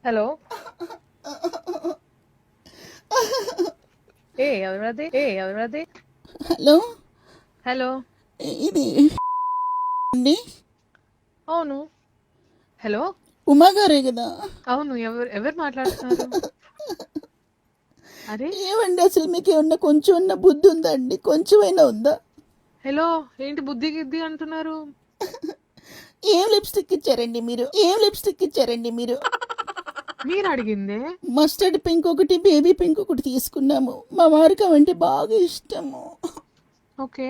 Hello. ఎవరది? Hello, hello. ఇది అండి అవును. హలో. ఉమా గారే కదా? అవును. ఎవరు మాట్లాడుతున్నారు? అరే, ఏమండి అసలు మీకు ఏమన్నా కొంచెం ఉన్న బుద్ధి ఉందా అండి? కొంచెమైనా ఉందా? హలో. ఏంటి బుద్ధి గిద్ది అంటున్నారు? ఏం లిప్స్టిక్ ఇచ్చారండి మీరు? ఏం లిప్స్టిక్ ఇచ్చారండి మీరు? మీరు అడిగిందే. మస్టర్డ్ పింక్ ఒకటి, బేబీ పింక్ ఒకటి తీసుకున్నాము. మా వారికి అవంటే బాగా ఇష్టము. ఓకే.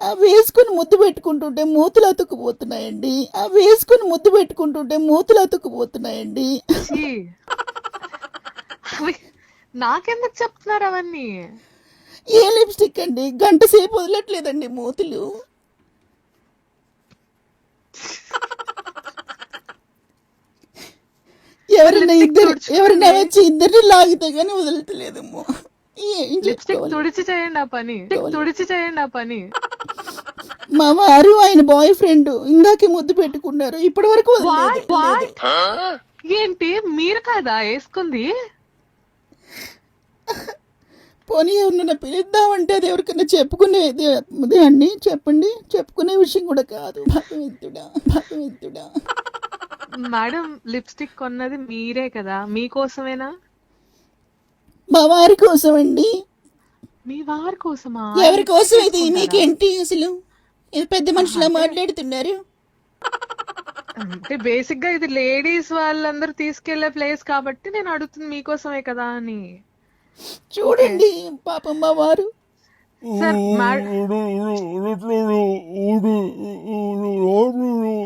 అవి వేసుకుని ముద్దు పెట్టుకుంటుంటే మూతులు అతుక్కుపోతున్నాయండి. అవి వేసుకుని ముద్దు పెట్టుకుంటుంటే మూతులు అతుక్కుపోతున్నాయండి. ఛీ. అవి నాకెందుకు చెప్తున్నారు అవన్నీ? ఏ లిప్స్టిక్ అండి? గంట సేపు వదలట్లేదండి మూతులు. ఎవరైనా వచ్చి ఇద్దరిని లాగితే గానీ వదలట్లేదమ్మో. లిప్స్టిక్ తుడిచి చేయండి ఆ పని. మా వారు ఆయన బాయ్ ఫ్రెండ్ ఇందాకే ముద్దు పెట్టుకున్నారు, ఇప్పటి వరకు ఏంటి మీరు కదా వేసుకుంది? పోనీ ఎవరినైనా పిలుద్దామంటే అది ఎవరికైనా చెప్పుకునేది అదే అండి. చెప్పండి, చెప్పుకునే విషయం కూడా కాదు. భగవంతుడా. మేడం, లిప్స్టిక్ కొన్నది మీరే కదా, మీకోసమేనా? మా వారి కోసం అండి. మీ వారి కోసమా? ఎవరి కోసం? ఇది మీకేంటి అసలు? పెద్ద మనుషులా మాట్లాడుతున్నారు? అంటే బేసిక్ గా ఇది లేడీస్ వాళ్ళందరూ తీసుకెళ్లే ప్లేస్ కాబట్టి నేను అడుగుతుంది మీకోసమే కదా అని. చూడండి పాపం మా వారు. Sir,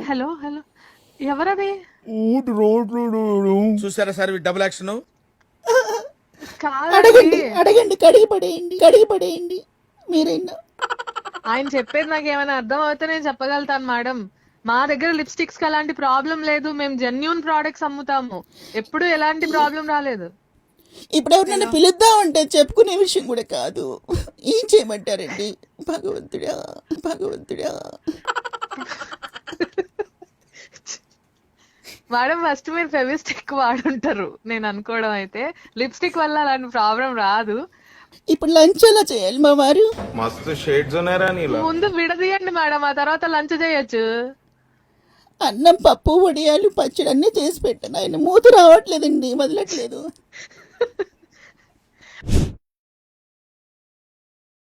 hello. ఎవరది? చూసారా సార్ డబుల్ యాక్షన్? అడగండి, కడిగి పడేయండి మీరైనా. ఆయన చెప్పేది నాకు ఏమైనా అర్థం అవుతే నేను చెప్పగలుగుతాను మేడం. మా దగ్గర లిప్స్టిక్స్ కి అలాంటి ప్రాబ్లం లేదు. మేము జెన్యూన్ ప్రోడక్ట్స్ అమ్ముతాము. ఎప్పుడు ఎలాంటి ప్రాబ్లం రాలేదు. ఇప్పుడు ఎవరినైనా పిలుద్దామంటే చెప్పుకునే విషయం కూడా కాదు. ఏం చేయమంటారండి? భగవంతుడా. మేడం, ఫస్ట్ మీరు ఫెవిస్టిక్ వాడుంటారు నేను అనుకోవడం అయితే. లిప్స్టిక్ వల్ల అలాంటి ప్రాబ్లం రాదు. ఇప్పుడు లంచ్ ఎలా చేయాలి మా వారు? మస్తు షేడ్స్ ఉన్నారా నీలో. ముందు విడదీయండి మేడం, ఆ తర్వాత లంచ్ చేయొచ్చు. అన్నం, పప్పు, వడియాలు, పచ్చడి అన్నీ చేసి పెట్టాను. ఆయన మూత రావట్లేదండి, వదలట్లేదు.